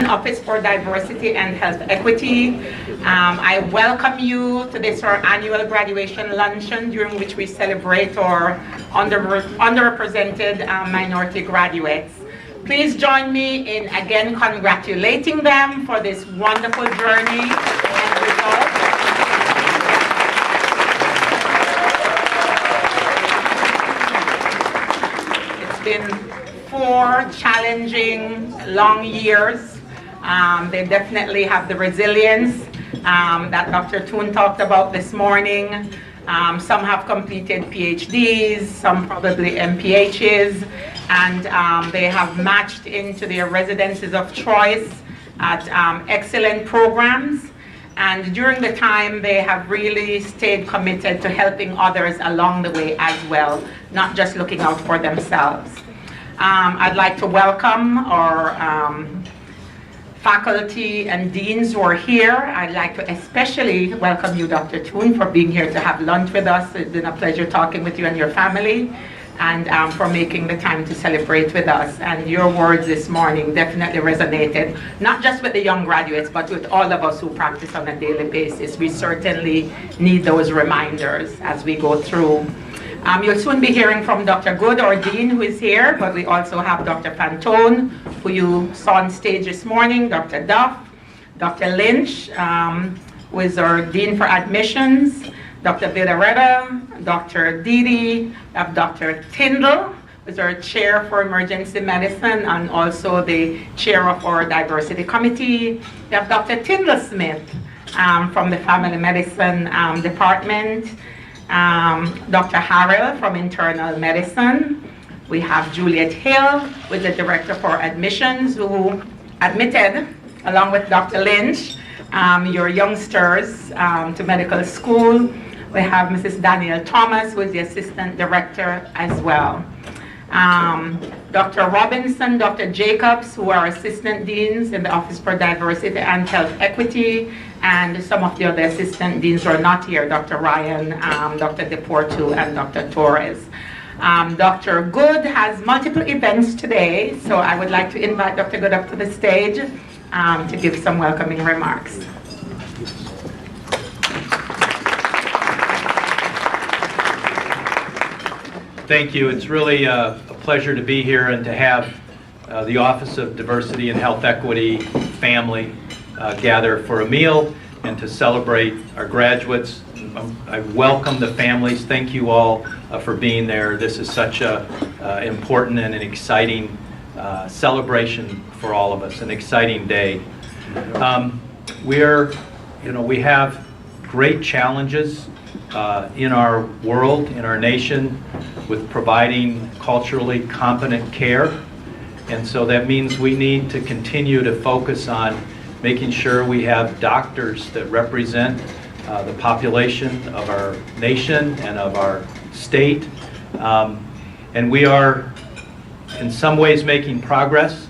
Office for Diversity and Health Equity. I welcome you to this our annual graduation luncheon, during which we celebrate our underrepresented minority graduates. Please join me in again congratulating them for this wonderful journey and results. It's been 4 challenging, long years. They definitely have the resilience that Dr. Toon talked about this morning. Some have completed PhDs, some probably MPHs, and they have matched into their residences of choice at excellent programs. And during the time, they have really stayed committed to helping others along the way as well, not just looking out for themselves. I'd like to welcome our faculty and deans who are here. I'd like to especially welcome you, Dr. Toon, for being here to have lunch with us. It's been a pleasure talking with you and your family, and for making the time to celebrate with us. And your words this morning definitely resonated, not just with the young graduates, but with all of us who practice on a daily basis. We certainly need those reminders as we go through. You'll soon be hearing from Dr. Good, our dean, who is here, but we also have Dr. Fantone, who you saw on stage this morning, Dr. Duff, Dr. Lynch, who is our dean for admissions, Dr. Villareta, Dr. Didi, Dr. Tyndall, who is our chair for emergency medicine and also the chair of our diversity committee. We have Dr. Tyndall Smith from the family medicine department. Dr. Harrell from internal medicine. We have Juliet Hill, who is the director for admissions, who admitted, along with Dr. Lynch, your youngsters to medical school. We have Mrs. Danielle Thomas, who is the assistant director as well. Dr. Robinson, Dr. Jacobs, who are assistant deans in the Office for Diversity and Health Equity, and some of the other assistant deans who are not here, Dr. Ryan, Dr. Deportu, and Dr. Torres. Dr. Good has multiple events today, so I would like to invite Dr. Good up to the stage to give some welcoming remarks. Thank you. It's really a pleasure to be here and to have the Office of Diversity and Health Equity family gather for a meal and to celebrate our graduates. I welcome the families. Thank you all for being there. This is such a important and an exciting celebration for all of us, an exciting day. We have great challenges in our world, in our nation, with providing culturally competent care. And so that means we need to continue to focus on making sure we have doctors that represent the population of our nation and of our state. And we are in some ways making progress,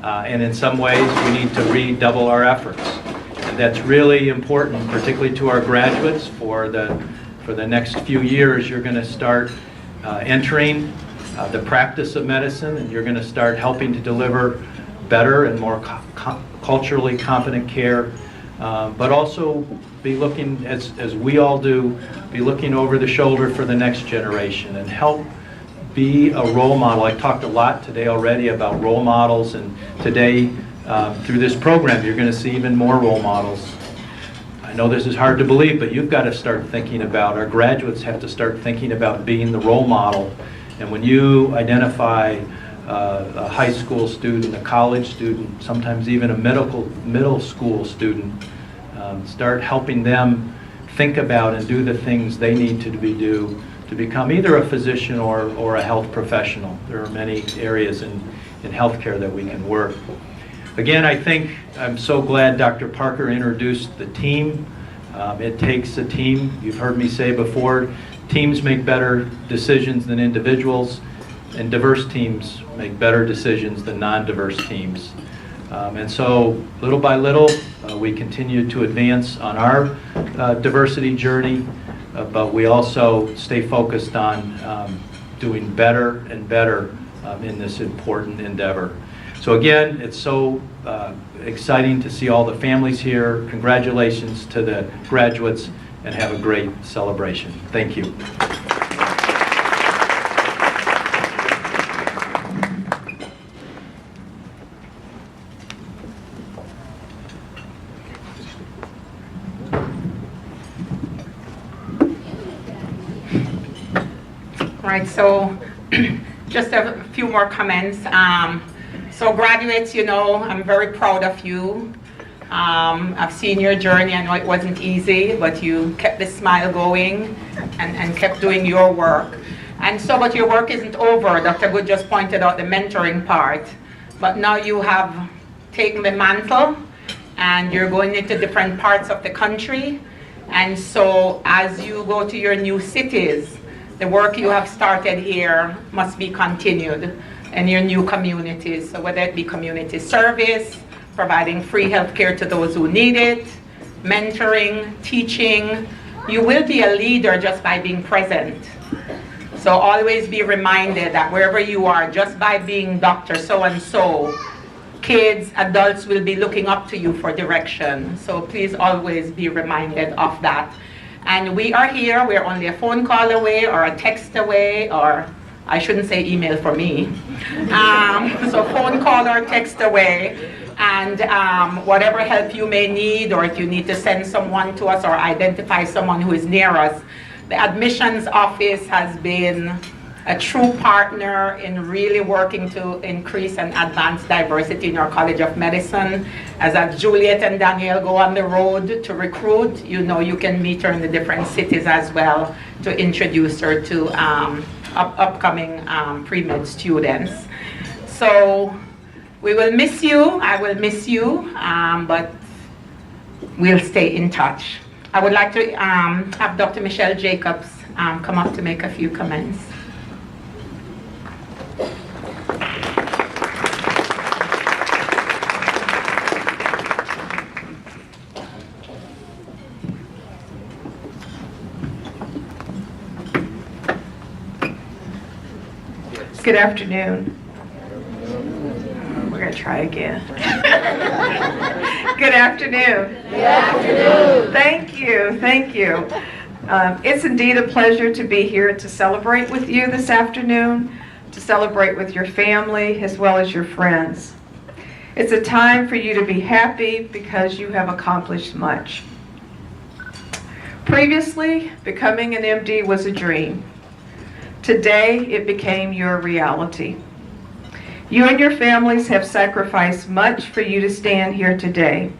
and in some ways we need to redouble our efforts. And that's really important, particularly to our graduates. For the next few years, you're going to start entering the practice of medicine, and you're going to start helping to deliver better and more culturally competent care, but also be looking, as we all do, be looking over the shoulder for the next generation and help be a role model. I talked a lot today already about role models, and today through this program you're going to see even more role models. I know this is hard to believe, but you've got to start thinking about, our graduates have to start thinking about being the role model. And when you identify a high school student, a college student, sometimes even a middle school student, start helping them think about and do the things they need to do to become either a physician or a health professional. There are many areas in healthcare that we can work. Again, I think I'm so glad Dr. Parker introduced the team. It takes a team. You've heard me say before, teams make better decisions than individuals, and diverse teams make better decisions than non-diverse teams. And so, little by little, we continue to advance on our diversity journey, but we also stay focused on doing better and better in this important endeavor. So again, it's so exciting to see all the families here. Congratulations to the graduates, and have a great celebration. Thank you. Right, so just a few more comments. So graduates, you know, I'm very proud of you. I've seen your journey. I know it wasn't easy, but you kept the smile going and kept doing your work. And so, but your work isn't over. Dr. Good just pointed out the mentoring part. But now you have taken the mantle and you're going into different parts of the country. And so as you go to your new cities, the work you have started here must be continued in your new communities. So whether it be community service, providing free health care to those who need it, mentoring, teaching. You will be a leader just by being present. So always be reminded that wherever you are, just by being Dr. So-and-so, kids, adults will be looking up to you for direction. So please always be reminded of that. And we are here, we're only a phone call away or a text away, or I shouldn't say email for me. So phone call or text away. And whatever help you may need, or if you need to send someone to us or identify someone who is near us, the admissions office has been a true partner in really working to increase and advance diversity in our College of Medicine. As Juliet and Danielle go on the road to recruit, you know you can meet her in the different cities as well to introduce her to upcoming pre-med students. So we will miss you, I will miss you, but we'll stay in touch. I would like to have Dr. Michelle Jacobs come up to make a few comments. Good afternoon. We're going to try again. Good afternoon. Good afternoon. Thank you. Thank you. It's indeed a pleasure to be here to celebrate with you this afternoon, to celebrate with your family as well as your friends. It's a time for you to be happy because you have accomplished much. Previously, becoming an MD was a dream. Today, it became your reality. You and your families have sacrificed much for you to stand here today.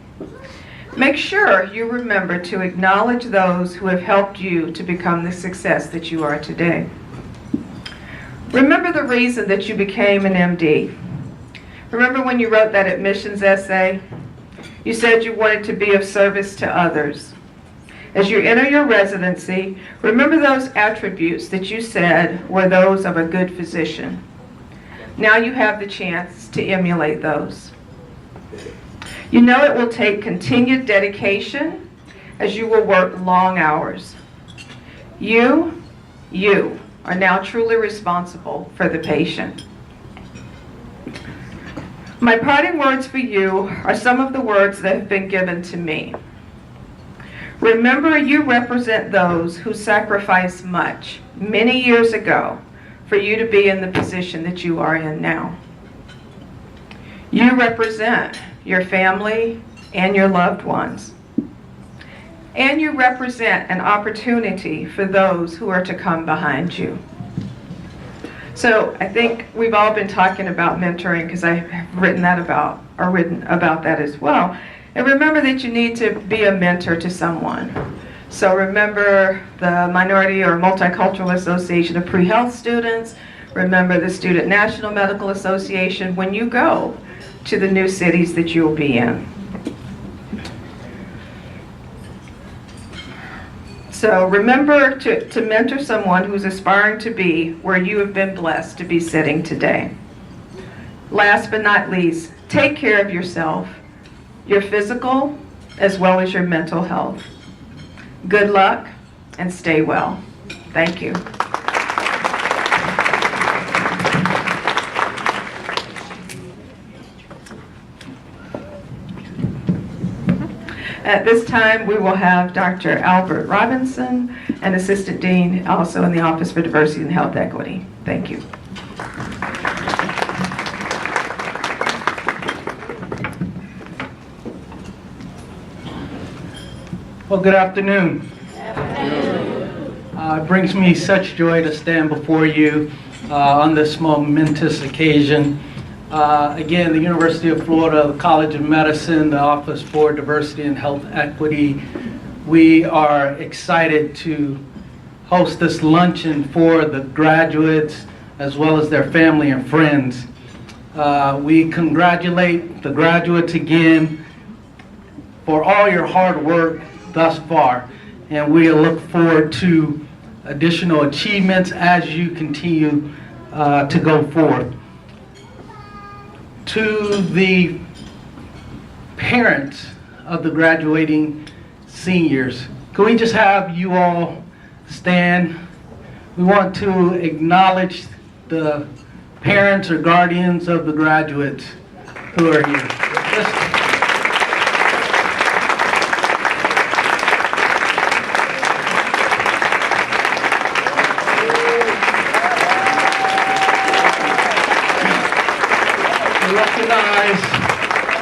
Make sure you remember to acknowledge those who have helped you to become the success that you are today. Remember the reason that you became an MD. Remember when you wrote that admissions essay? You said you wanted to be of service to others. As you enter your residency, remember those attributes that you said were those of a good physician. Now you have the chance to emulate those. You know it will take continued dedication as you will work long hours. You are now truly responsible for the patient. My parting words for you are some of the words that have been given to me. Remember, you represent those who sacrificed much, many years ago, for you to be in the position that you are in now. You represent your family and your loved ones. And you represent an opportunity for those who are to come behind you. So I think we've all been talking about mentoring because I have written about that as well. And remember that you need to be a mentor to someone. So remember the Minority or Multicultural Association of Pre-Health Students. Remember the Student National Medical Association when you go to the new cities that you'll be in. So remember to mentor someone who's aspiring to be where you have been blessed to be sitting today. Last but not least, take care of yourself, your physical as well as your mental health. Good luck and stay well. Thank you. At this time, we will have Dr. Albert Robinson, an Assistant Dean, also in the Office for Diversity and Health Equity. Thank you. Well, good afternoon. It brings me such joy to stand before you on this momentous occasion. Again, the University of Florida, the College of Medicine, the Office for Diversity and Health Equity, we are excited to host this luncheon for the graduates as well as their family and friends. We congratulate the graduates again for all your hard work thus far, and we look forward to additional achievements as you continue to go forth. To the parents of the graduating seniors, can we just have you all stand? We want to acknowledge the parents or guardians of the graduates who are here.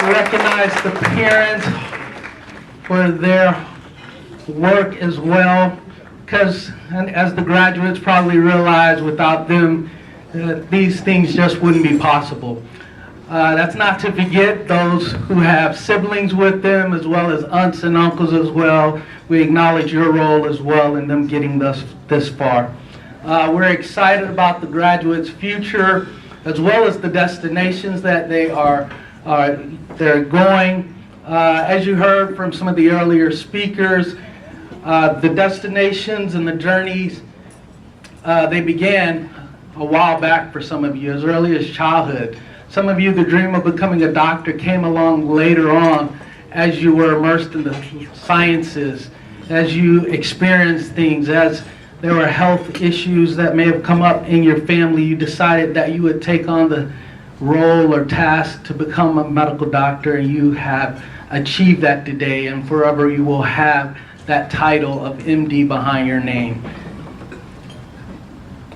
We recognize the parents for their work as well, because as the graduates probably realize, without them, these things just wouldn't be possible. That's not to forget those who have siblings with them, as well as aunts and uncles as well. We acknowledge your role as well in them getting this far. We're excited about the graduates' future, as well as the destinations that they're going. As you heard from some of the earlier speakers, the destinations and the journeys, they began a while back for some of you, as early as childhood. Some of you, the dream of becoming a doctor came along later on as you were immersed in the sciences, as you experienced things, as there were health issues that may have come up in your family. You decided that you would take on the role or task to become a medical doctor, and you have achieved that today, and forever you will have that title of MD behind your name.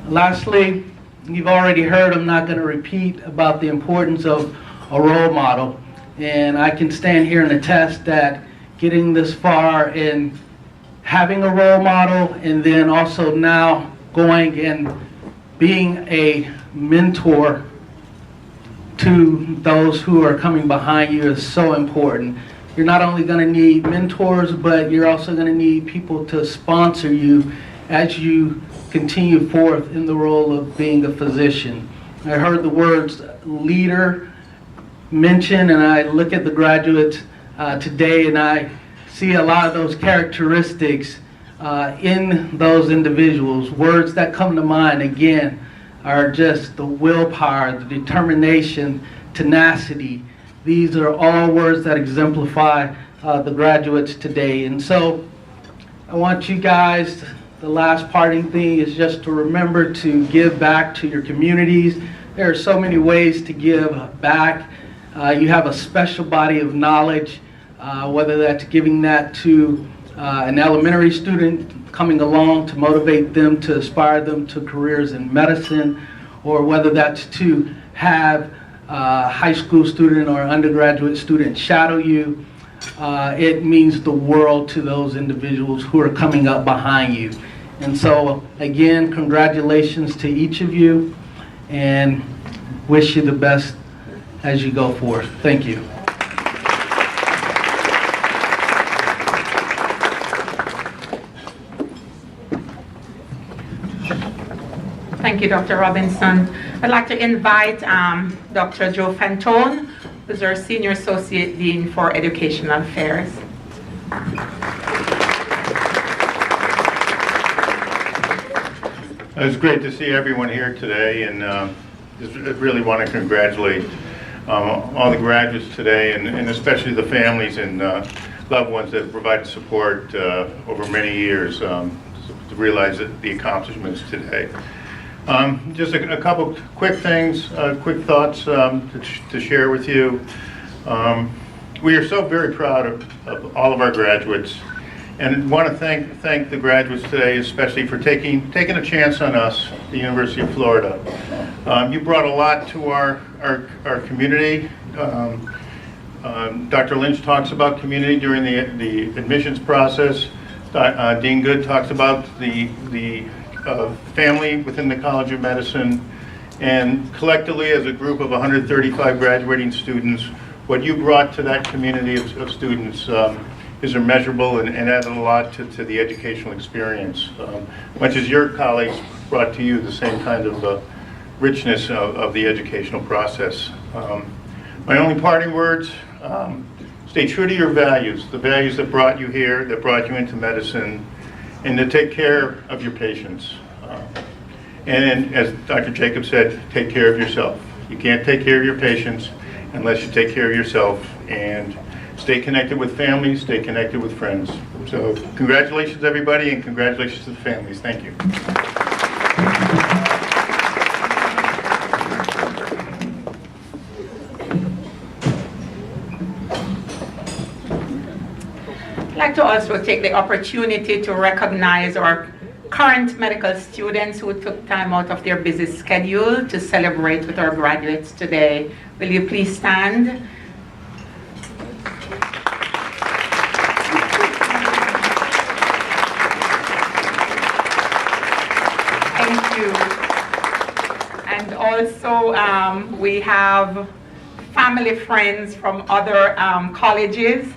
Lastly, you've already heard, I'm not going to repeat, about the importance of a role model, and I can stand here and attest that getting this far in having a role model, and then also now going and being a mentor to those who are coming behind you is so important. You're not only going to need mentors, but you're also going to need people to sponsor you as you continue forth in the role of being a physician. I heard the words leader mentioned, and I look at the graduates today, and I see a lot of those characteristics in those individuals. Words that come to mind, again, are just the willpower, the determination, tenacity. These are all words that exemplify the graduates today. And so I want you guys, the last parting thing is just to remember to give back to your communities. There are so many ways to give back. You have a special body of knowledge, whether that's giving that to an elementary student coming along to motivate them, to aspire them to careers in medicine, or whether that's to have a high school student or undergraduate student shadow you. It means the world to those individuals who are coming up behind you. And so, again, congratulations to each of you, and wish you the best as you go forth. Thank you. Thank you, Dr. Robinson. I'd like to invite Dr. Joe Fantone, who's our Senior Associate Dean for Educational Affairs. It's great to see everyone here today, and just really want to congratulate all the graduates today, and especially the families and loved ones that have provided support over many years to realize the accomplishments today. Just a couple quick things, quick thoughts to share with you. We are so very proud of all of our graduates, and want to thank the graduates today, especially for taking a chance on us, the University of Florida. You brought a lot to our community. Dr. Lynch talks about community during the admissions process. Dean Good talks about the family within the College of Medicine, and collectively as a group of 135 graduating students, what you brought to that community of students is immeasurable and added a lot to the educational experience, much as your colleagues brought to you the same kind of richness of the educational process. My only parting words, stay true to your values, the values that brought you here, that brought you into medicine, and to take care of your patients. And as Dr. Jacobs said, take care of yourself. You can't take care of your patients unless you take care of yourself, and stay connected with families, stay connected with friends. So congratulations everybody, and congratulations to the families. Thank you. I'd like to also take the opportunity to recognize our current medical students who took time out of their busy schedule to celebrate with our graduates today. Will you please stand? Thank you. And also we have family friends from other colleges.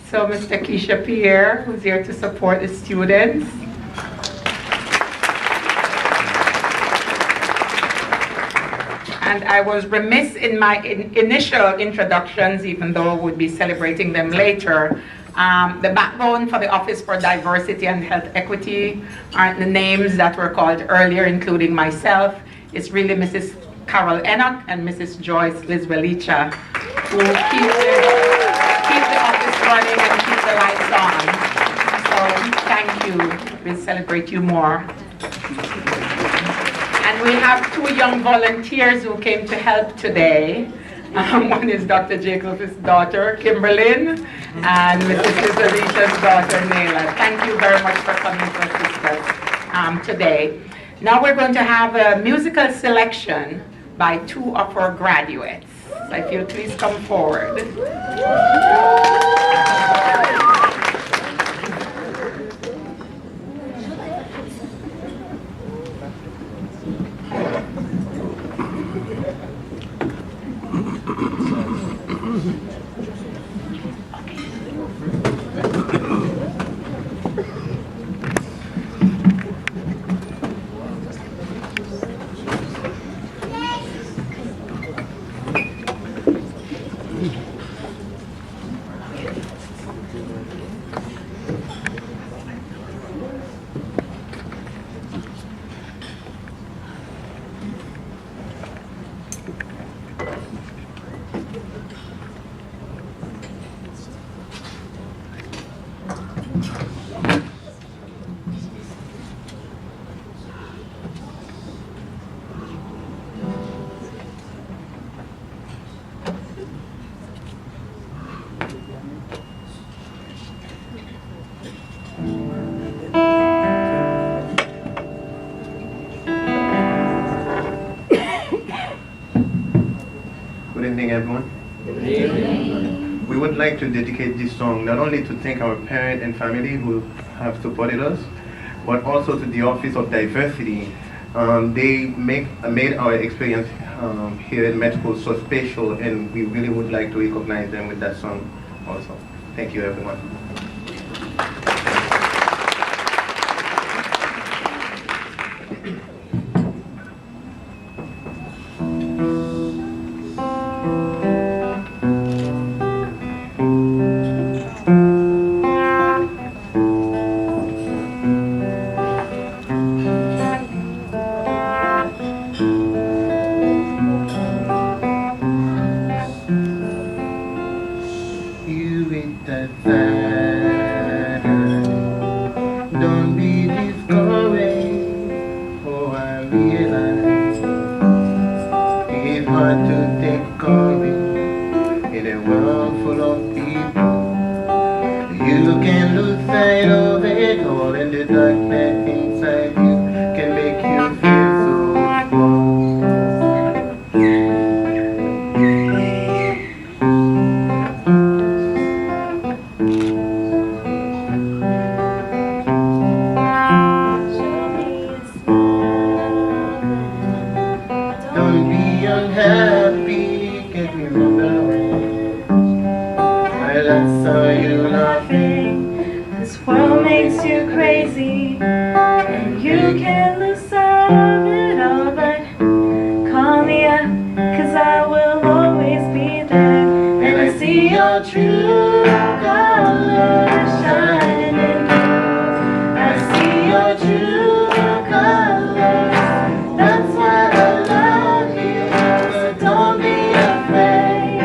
So Mr. Keisha Pierre, who's here to support the students. And I was remiss in my initial introductions, even though we'll be celebrating them later. The backbone for the Office for Diversity and Health Equity aren't the names that were called earlier, including myself. It's really Mrs. Carol Enoch and Mrs. Joyce Lizwelicha, who keep the office running and keep the lights on. So thank you. We'll celebrate you more. And we have two young volunteers who came to help today. One is Dr. Jacobs' daughter, Kimberlyn, and Mrs. Lizwelicha's daughter, Nayla. Thank you very much for coming to assist us today. Now we're going to have a musical selection by two of our graduates. So if you'll please come forward. Good evening, everyone. Good evening. We would like to dedicate this song not only to thank our parents and family who have supported us, but also to the Office of Diversity. They made our experience here in med school so special, and we really would like to recognize them with that song also. Thank you, everyone. Don't be discouraged, for I realize it's hard to take courage in a world full of people. you can lose sight of it all, and the darkness inside you can make you feel so small. Don't be unhappy, can't remember I last saw you laughing. This world makes you crazy, and you can't lose sight of it all. But call me up, 'cause I will always be there. And I see your true colors shining through. I see your true colors. That's why I love you. So don't be afraid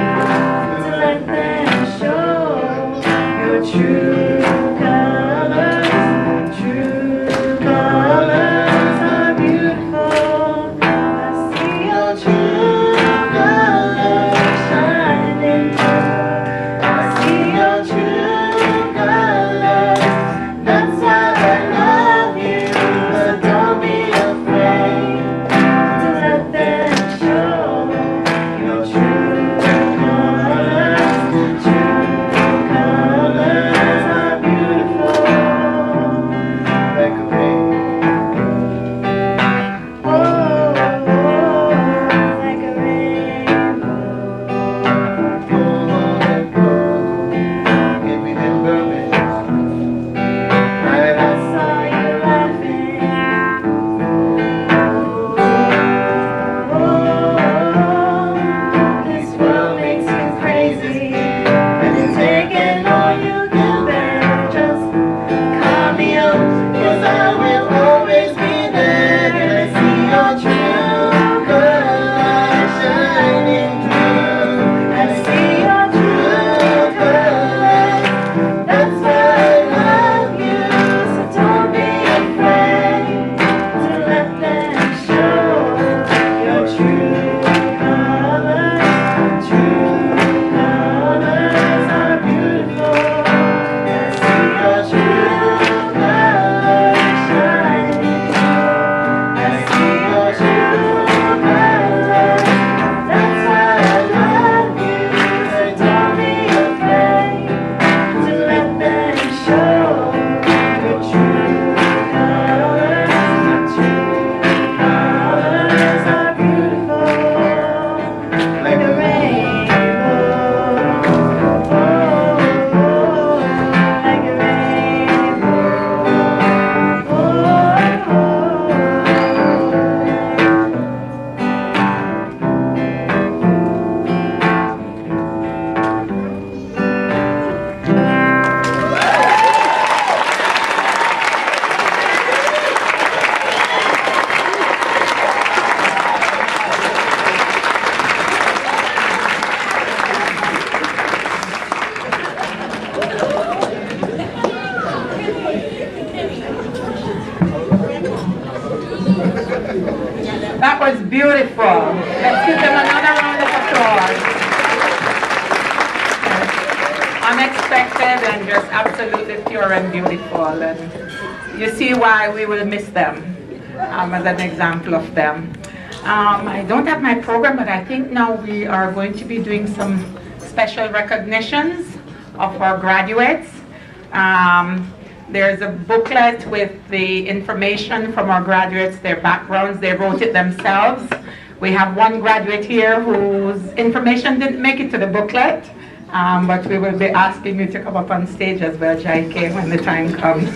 to let them show your true colors. True colors are beautiful. I see your true colors shining through. I see your true colors. That's why I love you. So don't be afraid to let them show your true colors. True colors are beautiful. Like a rain. Oh, like a rainbow. Give me them bourbon. I saw you laughing. Oh, this world makes you crazy, and you're taking all you can bear. Just call me up, 'cause I will always be there. And I see your true colors shining through. I see your true colors. That's why I love you. So don't be afraid to let them show your true colors. True colors are beautiful. I see your true colors shining through. I see your true colors. That's why I love you. So don't be afraid to let them show your true colors. True colors are beautiful, like a rainbow. Oh, like a rainbow. That was beautiful. Let's give them another round of applause. Unexpected and just absolutely pure and beautiful. And you see why we will miss them as an example of them. I don't have my program, but I think now we are going to be doing some special recognitions of our graduates. There's a booklet with the information from our graduates, their backgrounds. They wrote it themselves. We have one graduate here whose information didn't make it to the booklet, but we will be asking you to come up on stage as well, Jaike, when the time comes.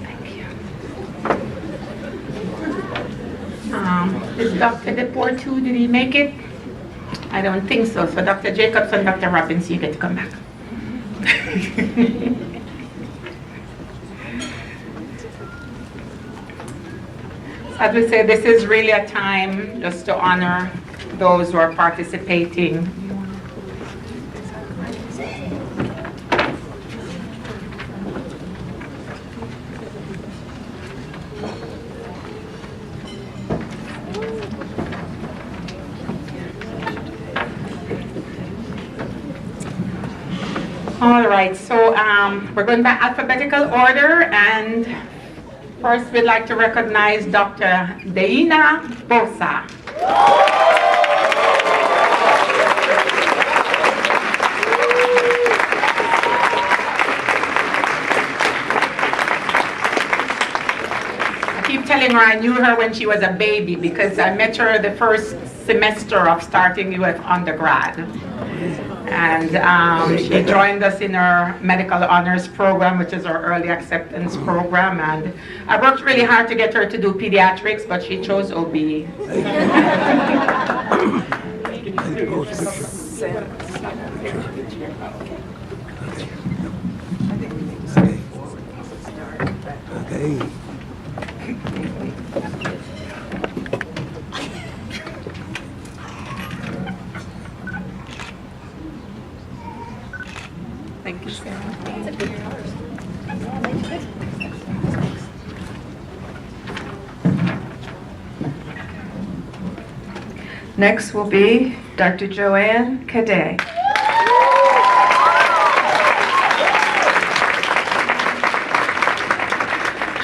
Thank you. Is Dr. DePore too, did he make it? I don't think so. So Dr. Jacobson, Dr. Robbins, you get to come back. As we say, this is really a time just to honor those who are participating. right, so we're going by alphabetical order, and first we'd like to recognize Dr. Deina Bosa. I keep telling her I knew her when she was a baby because I met her the first semester of starting UF undergrad. And she joined us in our medical honors program, which is our early acceptance program. And I worked really hard to get her to do pediatrics, but she chose OB. Okay. Thank you, Sarah. Next will be Dr. Joanne Cadet.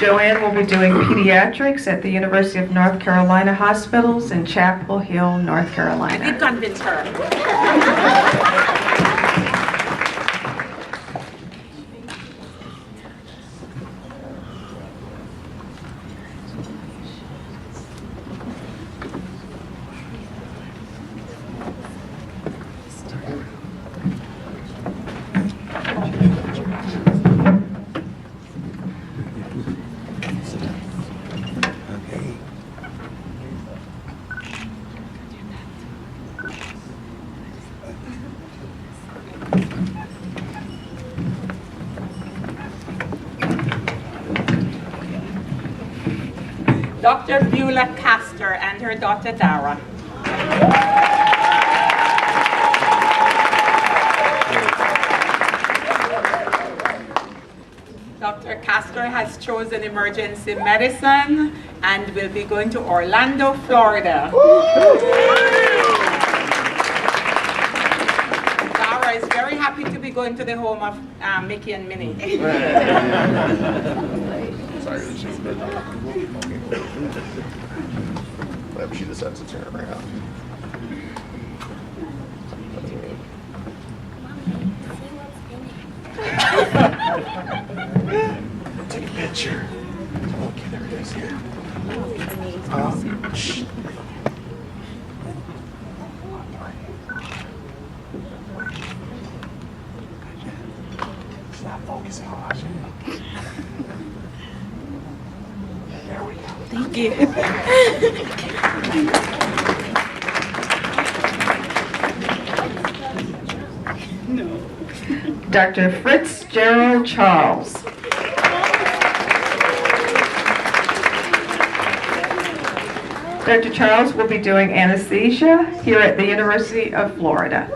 Joanne will be doing pediatrics at the University of North Carolina Hospitals in Chapel Hill, North I Carolina. did convince her. Okay. Dr. Beulah Castor and her daughter Dara. Dr. Castor has chosen emergency medicine and will be going to Orlando, Florida. Dara is very happy to be going to the home of Mickey and Minnie. Whatever she decides to turn around. Take a picture. Okay, there it is. Yeah. Shh. It's not focusing on us. There we go. Thank you. Dr. Fitzgerald Charles. Dr. Charles will be doing anesthesia here at the University of Florida.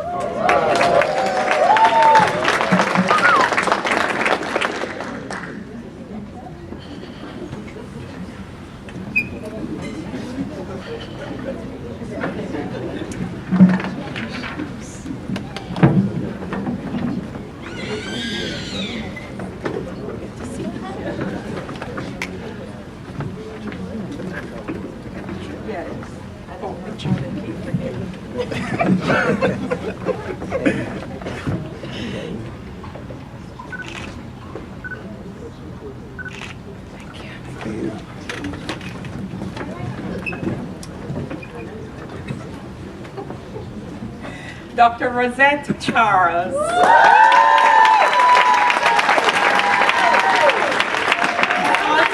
Dr. Rosette Charles. Also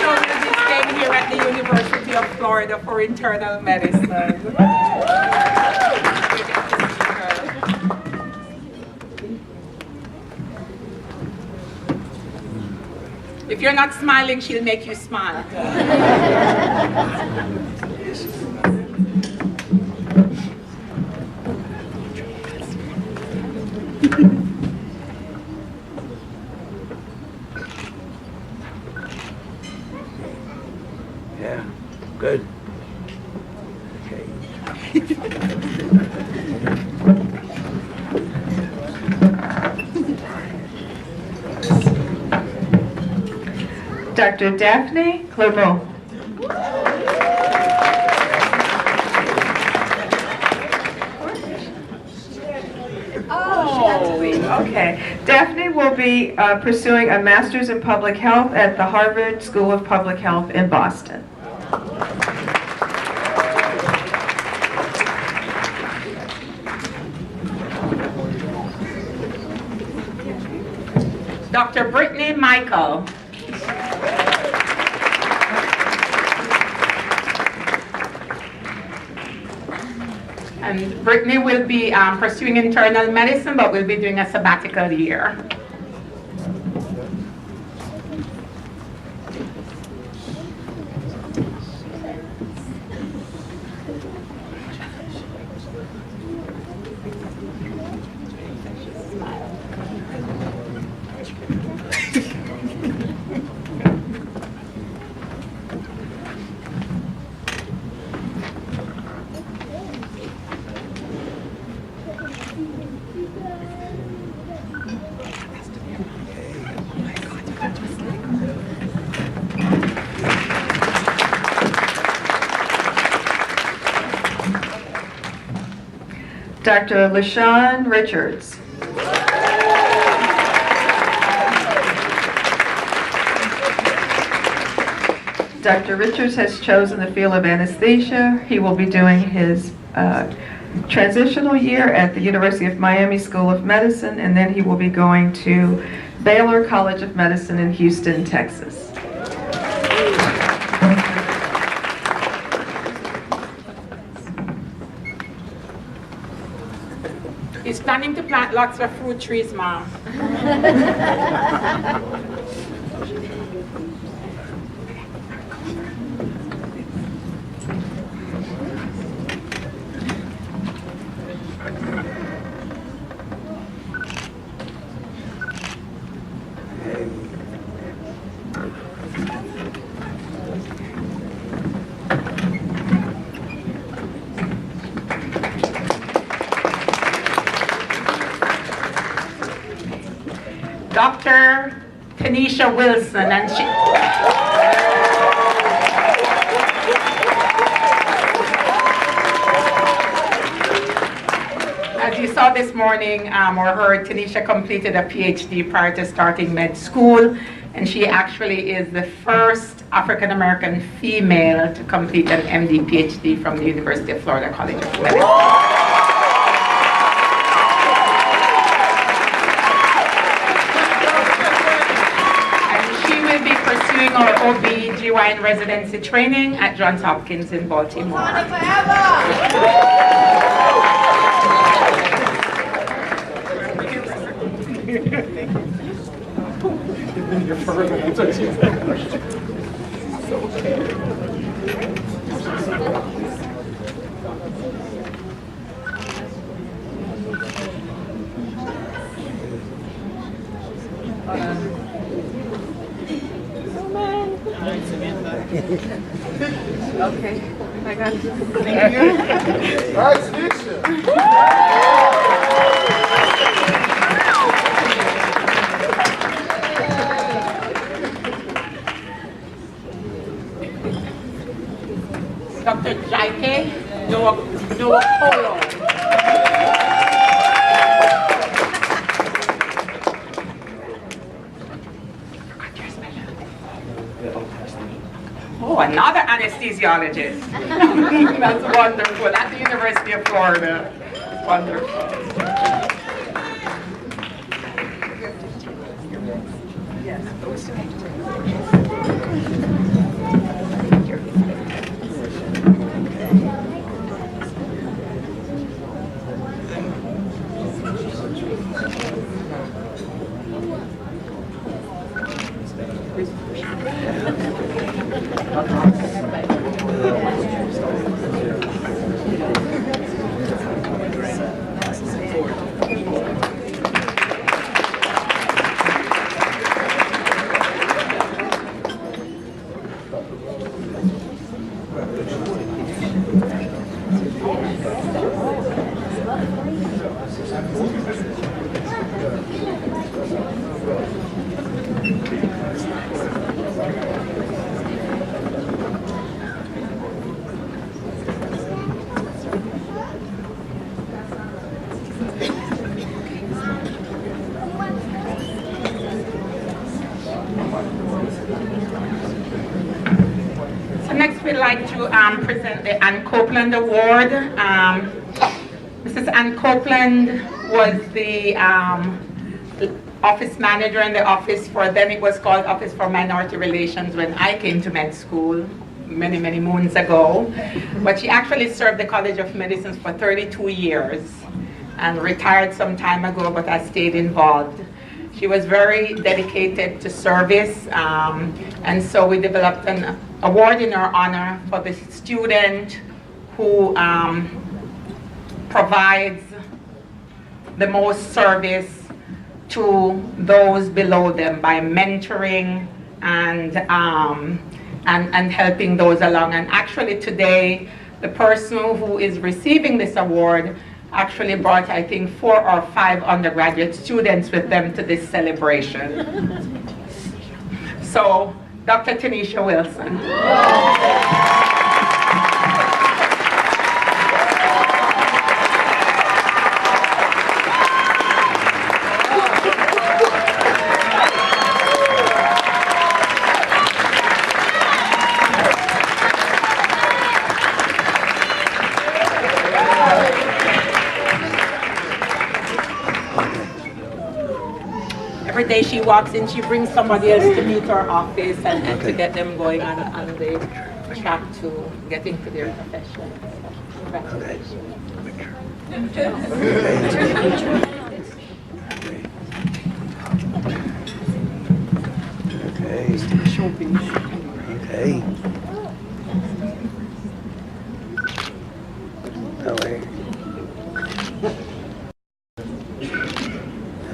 will be staying here at the University of Florida for internal medicine. If you're not smiling, she'll make you smile. Yeah. Good. Okay. Dr. Daphne Clermont. Oh, okay. Daphne will be pursuing a master's in public health at the Harvard School of Public Health in Boston. Dr. Brittany Michael. And Brittany will be pursuing internal medicine, but will be doing a sabbatical year. Dr. LaShawn Richards. Dr. Richards has chosen the field of anesthesia. He will be doing his transitional year at the University of Miami School of Medicine, and then he will be going to Baylor College of Medicine in Houston, Texas. He's planning to plant lots of fruit trees, Mom. Dr. Tanisha Wilson, and she... As you saw this morning or heard, Tanisha completed a PhD prior to starting med school, and she actually is the first African-American female to complete an MD PhD from the University of Florida College of Medicine. Our ODHE residency training at Johns Hopkins in Baltimore. Okay, I got you. Thank you. Nice, Dr. Jaike Nwokolo. Oh, another anesthesiologist. That's wonderful. At the University of Florida. Wonderful. So next we'd like to present the Ann Copeland Award. Mrs. Ann Copeland was the office manager in the office for, then it was called Office for Minority Relations when I came to med school many, many moons ago. But she actually served the College of Medicine for 32 years and retired some time ago, but I stayed involved. She was very dedicated to service, and so we developed an award in her honor for the student who provides the most service to those below them by mentoring and helping those along. And actually today, the person who is receiving this award actually brought, I think, 4 or 5 undergraduate students with them to this celebration. So, Dr. Tanisha Wilson. Every day she walks in, she brings somebody else to meet her office and to get them going on the track to get into their profession. Congratulations. Okay. Oh, wait.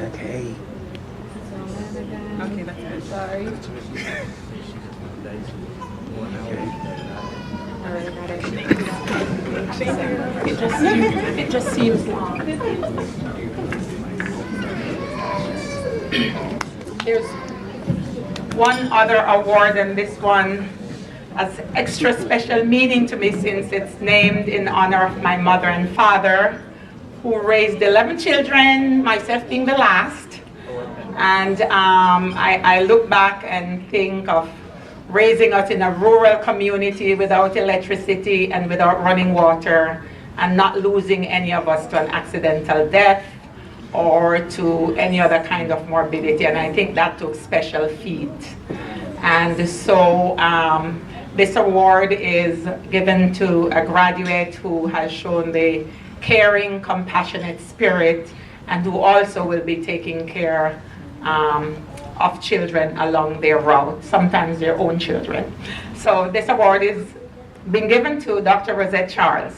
Okay. Okay, that's good. Sorry. It just seems long. There's one other award, and this one has extra special meaning to me since it's named in honor of my mother and father, who raised 11 children, myself being the last. And I look back and think of raising us in a rural community without electricity and without running water, and not losing any of us to an accidental death or to any other kind of morbidity. And I think that took special feat. And so this award is given to a graduate who has shown the caring, compassionate spirit, and who also will be taking care of children along their route, sometimes their own children. So this award is being given to Dr. Rosette Charles.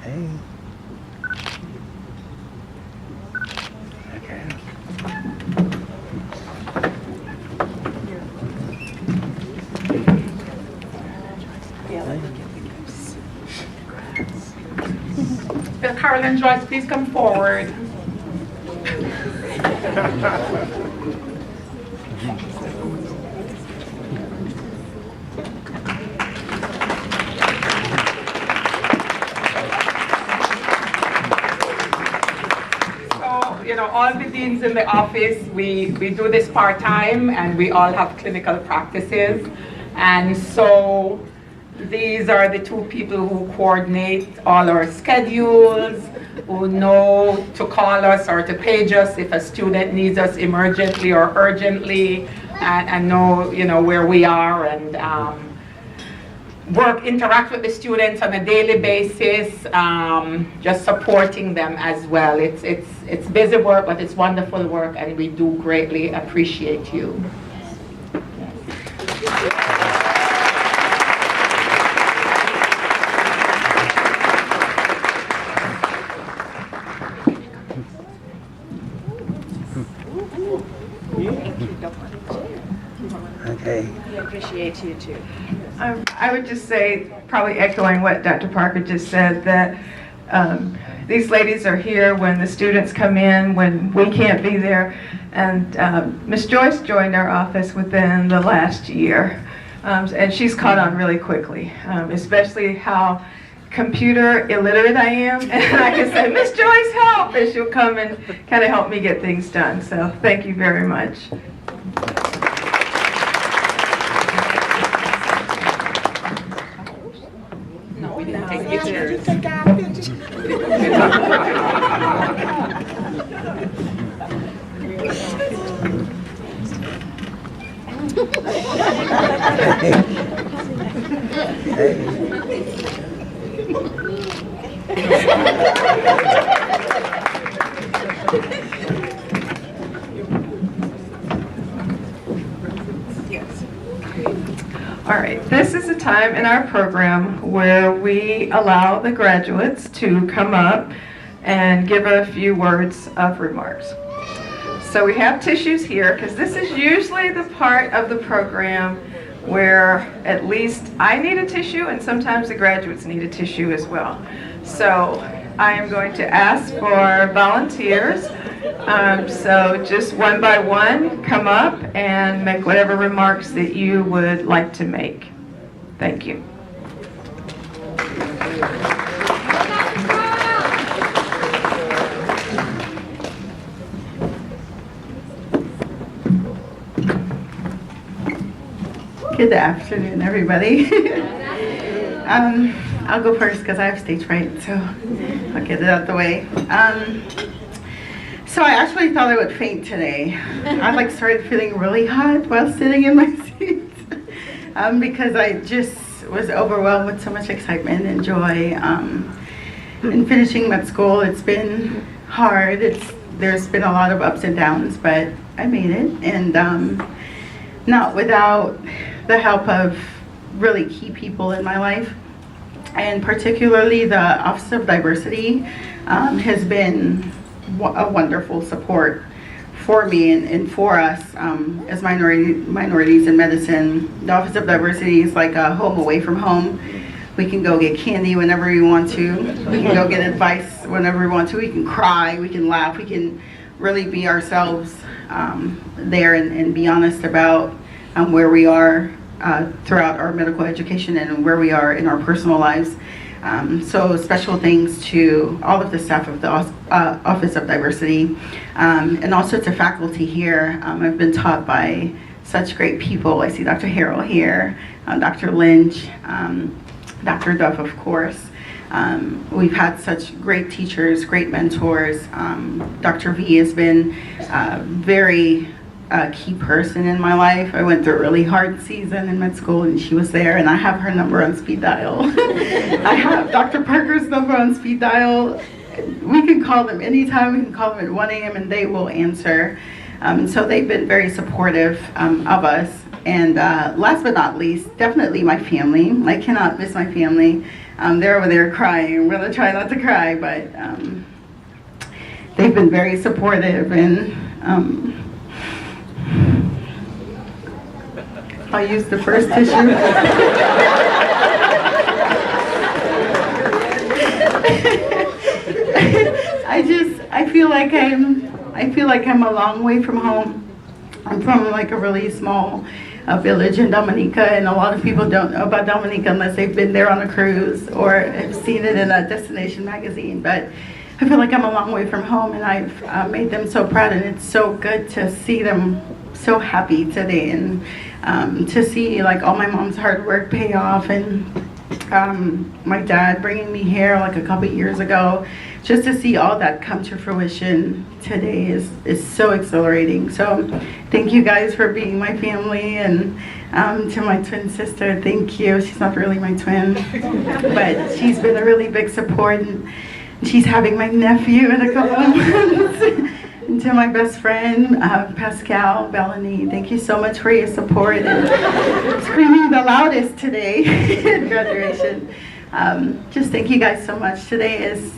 Hey. Okay. Will Carol and Joyce please come forward? All the deans in the office, we do this part-time, and we all have clinical practices. And so these are the 2 people who coordinate all our schedules, who know to call us or to page us if a student needs us emergently or urgently, and know where we are, and interact with the students on a daily basis, just supporting them as well. It's busy work, but it's wonderful work, and we do greatly appreciate you. Thank you, Dr. Okay. We appreciate you too. I would just say, probably echoing what Dr. Parker just said, that these ladies are here when the students come in, when we can't be there. And Ms. Joyce joined our office within the last year. And she's caught on really quickly, especially how computer illiterate I am. And I can say, Ms. Joyce, help! And she'll come and kind of help me get things done. So thank you very much. All right, this is a time in our program where we allow the graduates to come up and give a few words of remarks. So we have tissues here because this is usually the part of the program where at least I need a tissue and sometimes the graduates need a tissue as well. So I am going to ask for volunteers. So just one by one, come up and make whatever remarks that you would like to make. Thank you. Good afternoon, everybody. I'll go first because I have stage fright, so I'll get it out the way. So I actually thought I would faint today. I started feeling really hot while sitting in my seat because I just was overwhelmed with so much excitement and joy. In finishing med school, it's been hard. There's been a lot of ups and downs, but I made it, and not without the help of really key people in my life, and particularly the Office of Diversity has been a wonderful support for me and for us as minorities in medicine. The Office of Diversity is like a home away from home. We can go get candy whenever we want to. We can go get advice whenever we want to. We can cry, we can laugh, we can really be ourselves there and be honest about where we are throughout our medical education and where we are in our personal lives. So special thanks to all of the staff of the Office of Diversity and also to faculty here. I've been taught by such great people. I see Dr. Harrell here, Dr. Lynch, Dr. Duff, of course. We've had such great teachers, great mentors. Dr. V has been very key person in my life. I went through a really hard season in med school and she was there, and I have her number on speed dial. I have Dr. Parker's number on speed dial. We can call them anytime. We can call them at 1 a.m. and they will answer. So they've been very supportive of us. And last but not least, definitely my family. I cannot miss my family. They're over there crying. I'm gonna try not to cry, but they've been very supportive, and I'll use the first tissue. I feel like I'm a long way from home. I'm from like a really small village in Dominica, and a lot of people don't know about Dominica unless they've been there on a cruise or have seen it in a destination magazine. But I feel like I'm a long way from home, and I've made them so proud, and it's so good to see them so happy today, and to see like all my mom's hard work pay off, and my dad bringing me here like a couple years ago, just to see all that come to fruition today is so exhilarating. So thank you guys for being my family, and to my twin sister, thank you. She's not really my twin, but she's been a really big support, and she's having my nephew in a couple of months. And to my best friend, Pascal Bellany, thank you so much for your support and screaming the loudest today at graduation. Just thank you guys so much. Today is,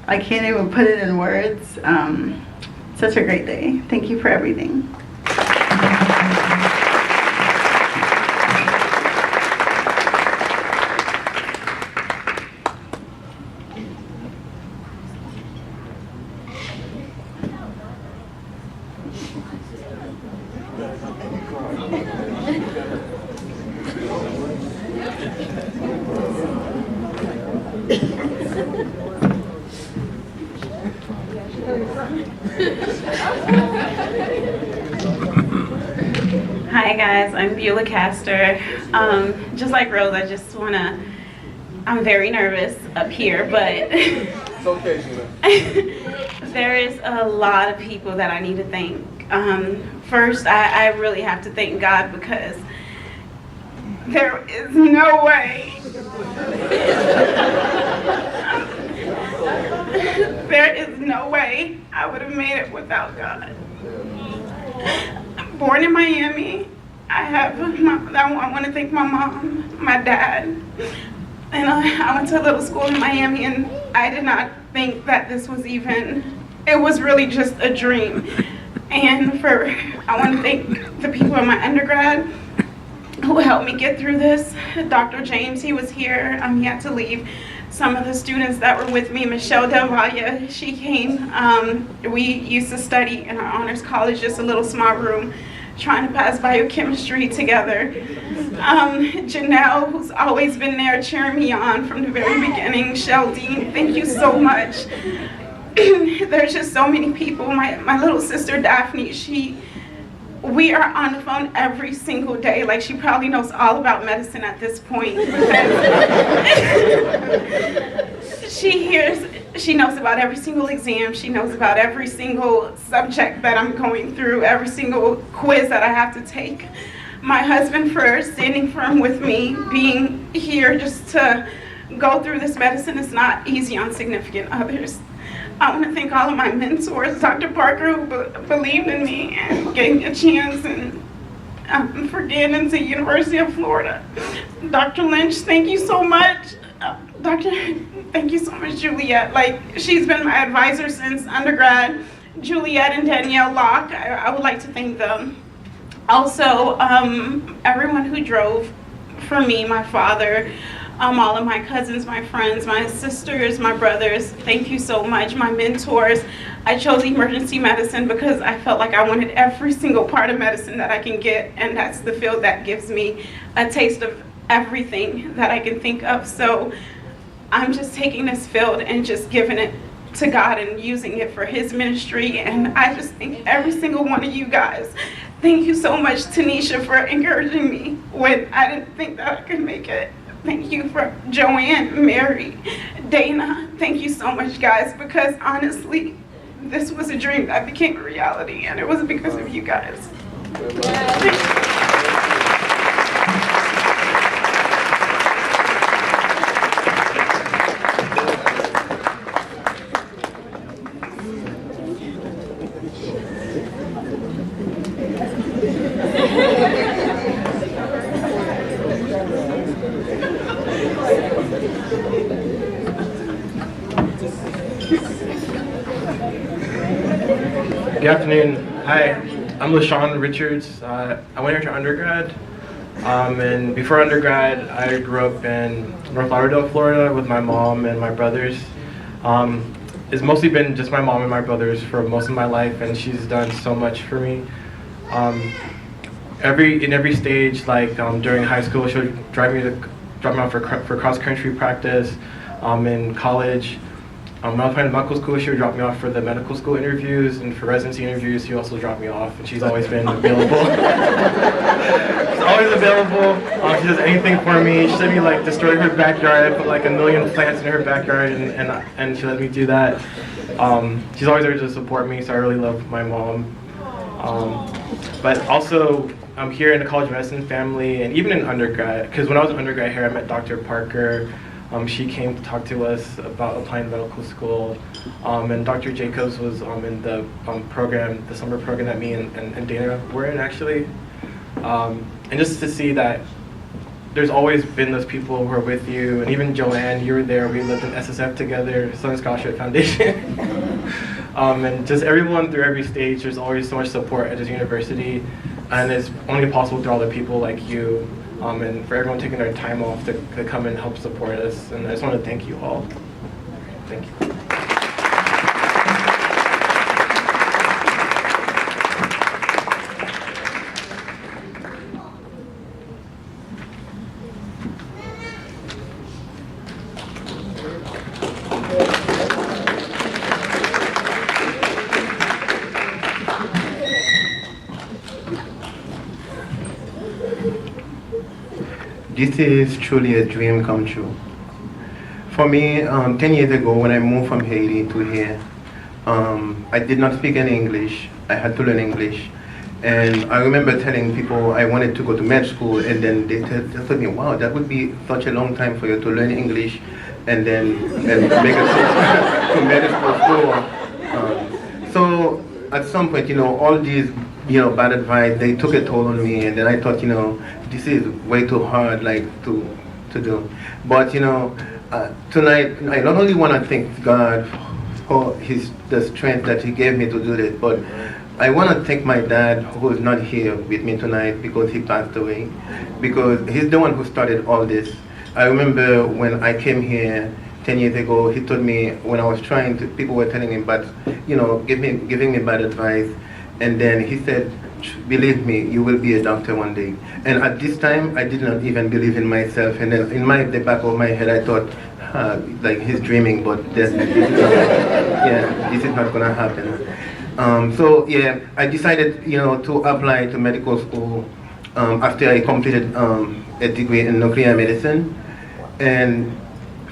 I can't even put it in words. Such a great day. Thank you for everything. Hi guys, I'm Beulah Castor. Just like Rose, I'm very nervous up here, but It's okay, Gina. there is a lot of people that I need to thank. First, I really have to thank God because there is no way. There is no way I would have made it without God. Born in Miami, I want to thank my mom, my dad, and I went to a little school in Miami, and I did not think that this was it was really just a dream. And I want to thank the people in my undergrad who helped me get through this. Dr. James, he was here, he had to leave. Some of the students that were with me, Michelle Del Valle, she came. We used to study in our honors college, just a little small room, trying to pass biochemistry together. Janelle, who's always been there cheering me on from the very beginning. Sheldine, thank you so much. There's just so many people. My little sister Daphne, we are on the phone every single day. Like, she probably knows all about medicine at this point. She knows about every single exam. She knows about every single subject that I'm going through, every single quiz that I have to take. My husband for standing firm with me, being here just to go through this medicine is not easy on significant others. I want to thank all of my mentors, Dr. Parker, who believed in me and gave me a chance, and for getting into the University of Florida. Dr. Lynch, thank you so much. Thank you so much, Juliet. Like, she's been my advisor since undergrad. Juliet and Danielle Locke, I would like to thank them. Also, everyone who drove for me, my father, all of my cousins, my friends, my sisters, my brothers, thank you so much. My mentors. I chose emergency medicine because I felt like I wanted every single part of medicine that I can get, and that's the field that gives me a taste of everything that I can think of. So I'm just taking this field and just giving it to God and using it for His ministry. And I just thank every single one of you guys. Thank you so much, Tanisha, for encouraging me when I didn't think that I could make it. Thank you for Joanne, Mary, Dana. Thank you so much, guys, because honestly, this was a dream that became a reality, and it was because of you guys. Good afternoon. Hi, I'm LaShawn Richards. I went here to undergrad, and before undergrad, I grew up in North Lauderdale, Florida, with my mom and my brothers. It's mostly been just my mom and my brothers for most of my life, and she's done so much for me. In every stage, like during high school, she would drop me off for cross-country practice. In college, when I was playing medical school, she would drop me off for the medical school interviews, and for residency interviews, she also dropped me off, and she's always been available. She's always available. She does anything for me. She let me like destroy her backyard. I put like 1 million plants in her backyard, and she let me do that. She's always there to support me, so I really love my mom. But also, I'm here in the College of Medicine family, and even in undergrad, because when I was in undergrad here, I met Dr. Parker. She came to talk to us about applying to medical school, and Dr. Jacobs was in the program, the summer program that me and Dana were in, actually. And just to see that there's always been those people who are with you, and even Joanne, you were there, we lived in SSF together, Southern Scholarship Foundation. And just everyone through every stage, there's always so much support at this university, and it's only possible through all the people like you. And for everyone taking their time off to come and help support us. And I just want to thank you all. Thank you. this is truly a dream come true. For me, 10 years ago when I moved from Haiti to here, I did not speak any English. I had to learn English. And I remember telling people I wanted to go to med school, and then they told me, wow, that would be such a long time for you to learn English and then make it to medical school. So at some point, all these, bad advice, they took a toll on me, and then I thought, this is way too hard, to do. But, tonight, I not only want to thank God for the strength that He gave me to do this, but I want to thank my dad, who is not here with me tonight because he passed away, because he's the one who started all this. I remember when I came here 10 years ago, he told me when I was trying to, people were telling him, but, giving me bad advice. And then he said, believe me, you will be a doctor one day. And at this time, I did not even believe in myself. And then in the back of my head, I thought, he's dreaming, but this is not going to happen. I decided, to apply to medical school after I completed a degree in nuclear medicine. And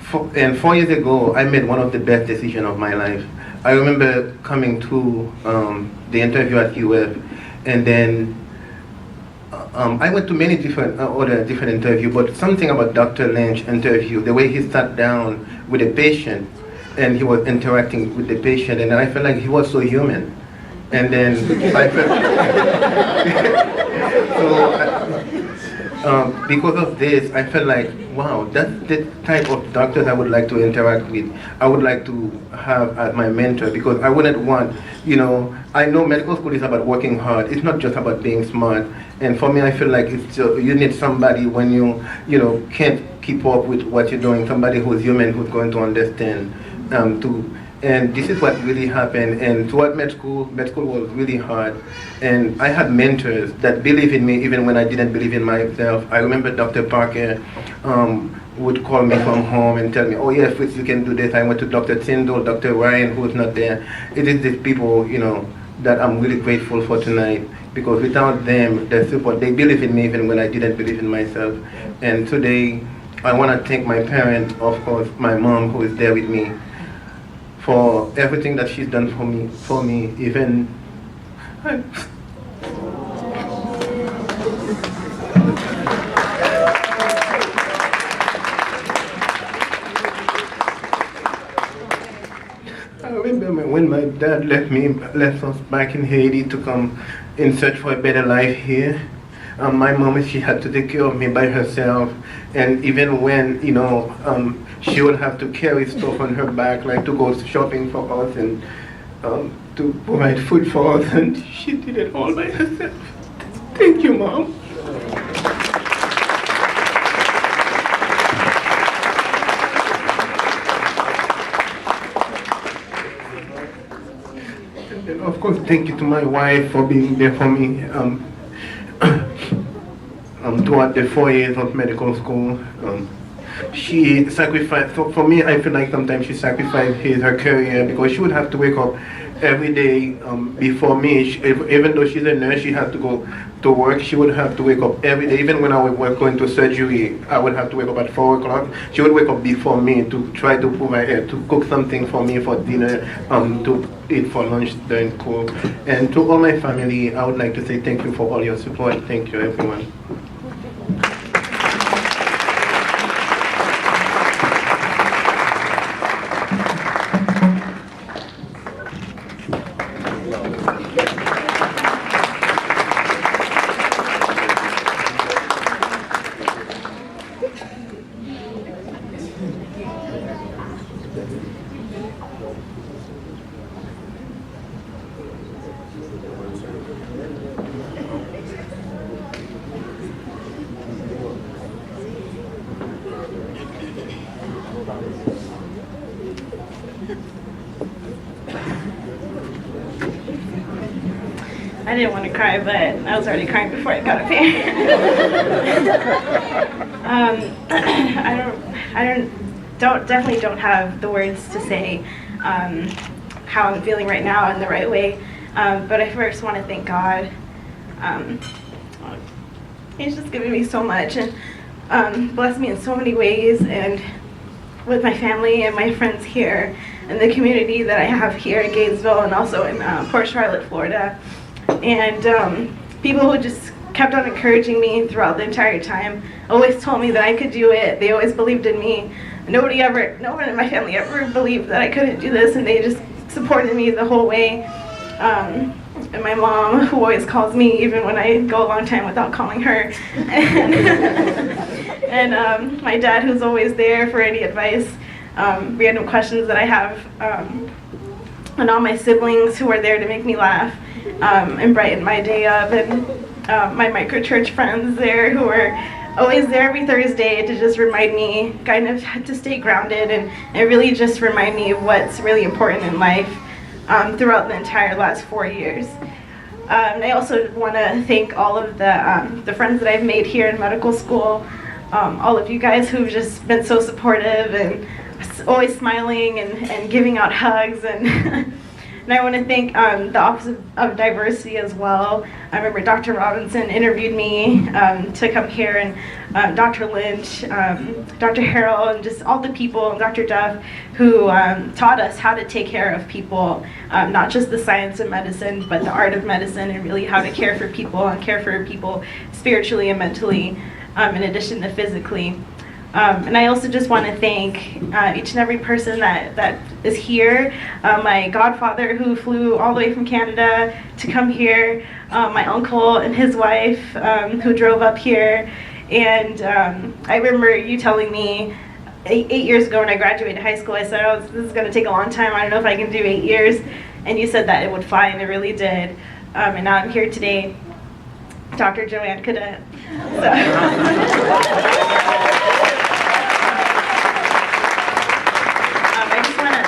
4 years ago, I made one of the best decisions of my life. I remember coming to the interview at UF, and then I went to many different interviews, but something about Dr. Lynch's interview, the way he sat down with a patient, and he was interacting with the patient, and then I felt like he was so human. And then I felt, because of this, I felt like, wow, that's the type of doctors I would like to interact with. I would like to have as my mentor, because I wouldn't want, I know medical school is about working hard. It's not just about being smart. And for me, I feel like you need somebody when you can't keep up with what you're doing, somebody who's human, who's going to understand, and this is what really happened. And throughout med school was really hard. And I had mentors that believed in me even when I didn't believe in myself. I remember Dr. Parker would call me from home and tell me, oh yeah, Fritz, you can do this. I went to Dr. Tyndall, Dr. Ryan, who's not there. It is these people, that I'm really grateful for tonight, because without them, their support, they believe in me even when I didn't believe in myself. And today, I want to thank my parents, of course, my mom, who is there with me, for everything that she's done for me, even. I remember when my dad left us back in Haiti to come in search for a better life here. My mom, she had to take care of me by herself, and even when, she would have to carry stuff on her back, like to go shopping for us and to provide food for us, and she did it all by herself. Thank you, Mom. And of course, thank you to my wife for being there for me throughout the 4 years of medical school. She sacrificed, for me, I feel like sometimes she sacrificed her career, because she would have to wake up every day before me. Even though she's a nurse, she had to go to work. She would have to wake up every day. Even when I was going to surgery, I would have to wake up at 4 o'clock. She would wake up before me to try to provide, to cook something for me for dinner, to eat for lunch during school. And to all my family, I would like to say thank you for all your support. Thank you, everyone. I didn't want to cry, but I was already crying before I got up here. Definitely don't have the words to say how I'm feeling right now in the right way. But I first want to thank God. He's just given me so much, and blessed me in so many ways, and with my family and my friends here, and the community that I have here in Gainesville and also in Port Charlotte, Florida. And people who just kept on encouraging me throughout the entire time, always told me that I could do it. They always believed in me. No one in my family ever believed that I couldn't do this, and they just supported me the whole way. And my mom, who always calls me even when I go a long time without calling her. And my dad, who's always there for any advice, random questions that I have. And all my siblings who are there to make me laugh and brighten my day up. And my microchurch friends there who are always there every Thursday to just remind me kind of to stay grounded and really just remind me of what's really important in life throughout the entire last 4 years. I also want to thank all of the friends that I've made here in medical school, all of you guys who've just been so supportive and always smiling and giving out hugs. And and I want to thank the Office of Diversity as well. I remember Dr. Robinson interviewed me to come here, and Dr. Lynch, Dr. Harrell, and just all the people, and Dr. Duff, who taught us how to take care of people, not just the science of medicine, but the art of medicine, and really how to care for people and care for people spiritually and mentally, in addition to physically. And I also just want to thank each and every person that is here. My godfather, who flew all the way from Canada to come here, my uncle and his wife, who drove up here. And I remember you telling me 8 years ago when I graduated high school, I said, oh, this is going to take a long time. I don't know if I can do 8 years. And you said that it would fly, and it really did. And now I'm here today. Dr. Joanne Cadet. So.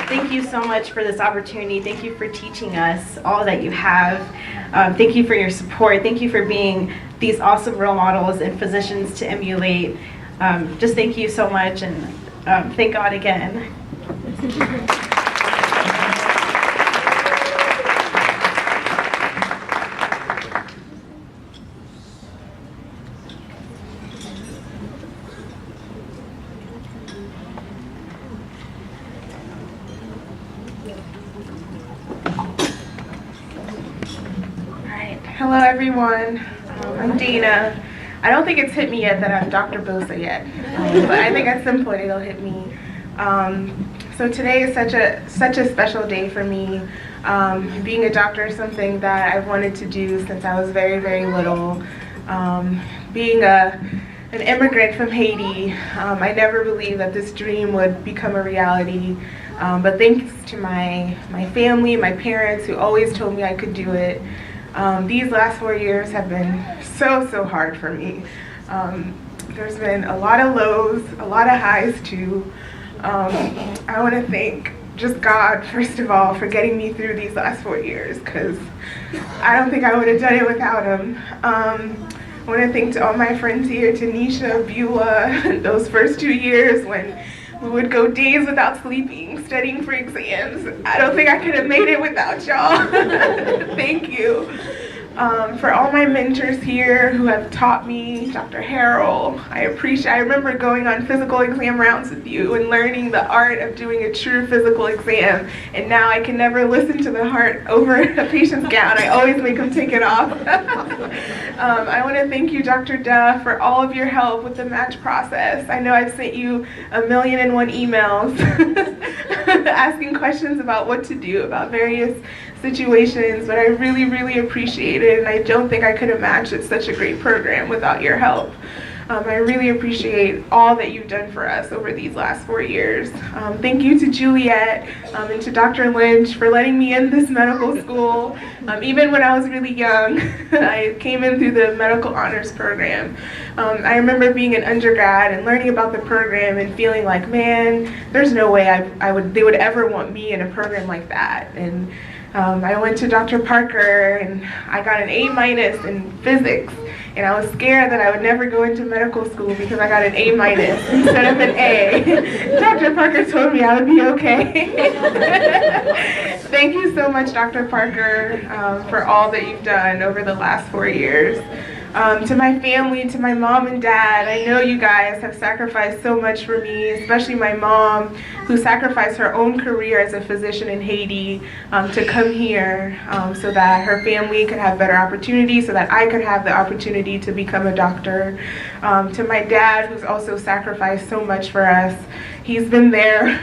Thank you so much for this opportunity. Thank you for teaching us all that you have. Thank you for your support. Thank you for being these awesome role models and physicians to emulate. Just thank you so much, and thank God again. Hello everyone, I'm Dana. I don't think it's hit me yet that I'm Dr. Bosa yet, but I think at some point it'll hit me. So today is such a special day for me. Being a doctor is something that I've wanted to do since I was very, very little. Being an immigrant from Haiti, I never believed that this dream would become a reality. But thanks to my family, my parents, who always told me I could do it. These last 4 years have been so hard for me. There's been a lot of lows, a lot of highs too. I want to thank just God, first of all, for getting me through these last 4 years, because I don't think I would have done it without him. I want to thank to all my friends here, Tanisha, Beulah, those first 2 years when we would go days without sleeping, studying for exams. I don't think I could have made it without y'all. Thank you. For all my mentors here who have taught me, Dr. Harrell, I remember going on physical exam rounds with you and learning the art of doing a true physical exam. And now I can never listen to the heart over a patient's gown. I always make them take it off. I want to thank you, Dr. Duff, for all of your help with the match process. I know I've sent you 1,000,001 emails asking questions about what to do, about various situations, but I really appreciate it, and I don't think I could have matched such a great program without your help. I really appreciate all that you've done for us over these last 4 years. Thank you to Juliet and to Dr. Lynch for letting me in this medical school. Even when I was really young, I came in through the medical honors program. I remember being an undergrad and learning about the program and feeling like, man, there's no way they would ever want me in a program like that. And I went to Dr. Parker and I got an A- in physics, and I was scared that I would never go into medical school because I got an A- instead of an A. Dr. Parker told me I would be okay. Thank you so much, Dr. Parker, for all that you've done over the last 4 years. To my family, to my mom and dad, I know you guys have sacrificed so much for me, especially my mom, who sacrificed her own career as a physician in Haiti to come here so that her family could have better opportunities, so that I could have the opportunity to become a doctor. To my dad, who's also sacrificed so much for us. He's been there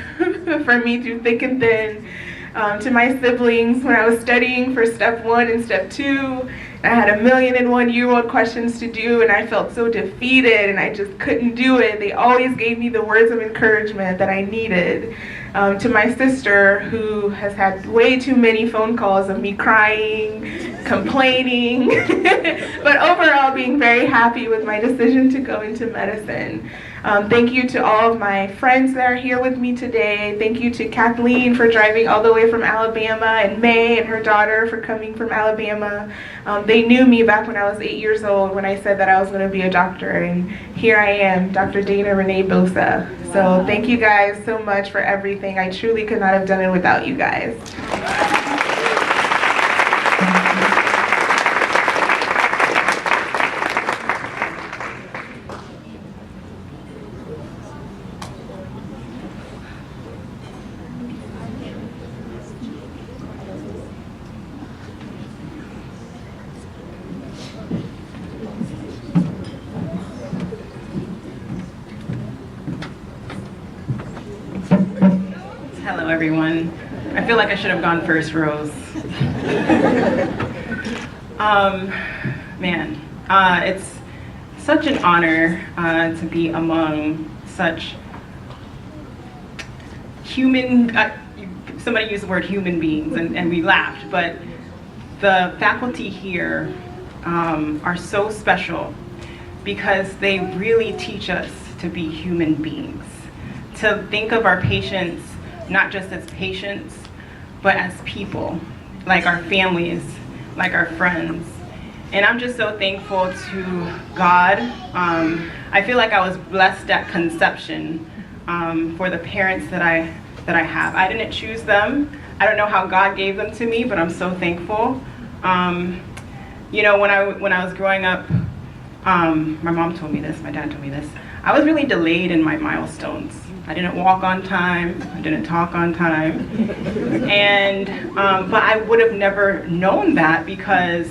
for me through thick and thin. To my siblings, when I was studying for step 1 and step 2, I had 1,000,001-year-old questions to do, and I felt so defeated, and I just couldn't do it. They always gave me the words of encouragement that I needed. To my sister, who has had way too many phone calls of me crying, complaining, but overall being very happy with my decision to go into medicine. Thank you to all of my friends that are here with me today. Thank you to Kathleen for driving all the way from Alabama, and May and her daughter for coming from Alabama. They knew me back when I was 8 years old when I said that I was going to be a doctor, and here I am, Dr. Dana Renee Bosa. So thank you guys so much for everything. I truly could not have done it without you guys. Hello, everyone. I feel like I should have gone first, Rose. It's such an honor to be among such human, somebody used the word human beings, and we laughed, but the faculty here are so special because they really teach us to be human beings, to think of our patients not just as patients, but as people, like our families, like our friends. And I'm just so thankful to God. I feel like I was blessed at conception for the parents that I have. I didn't choose them. I don't know how God gave them to me, but I'm so thankful. You know, when I was growing up, my mom told me this, my dad told me this, I was really delayed in my milestones. I didn't walk on time, I didn't talk on time, and but I would have never known that because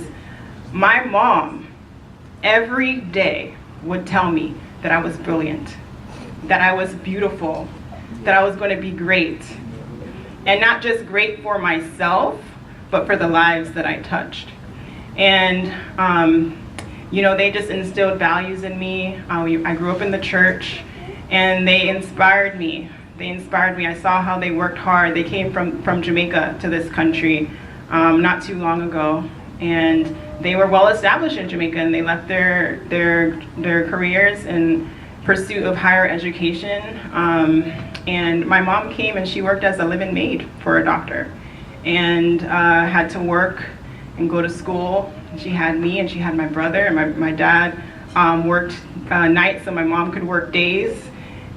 my mom every day would tell me that I was brilliant, that I was beautiful, that I was going to be great, and not just great for myself, but for the lives that I touched. And you know, they just instilled values in me. I grew up in the church, and they inspired me. I saw how they worked hard. They came from Jamaica to this country not too long ago, and they were well established in Jamaica, and they left their careers in pursuit of higher education. And my mom came and she worked as a live-in maid for a doctor, and had to work and go to school. She had me and she had my brother, and my dad worked nights so my mom could work days.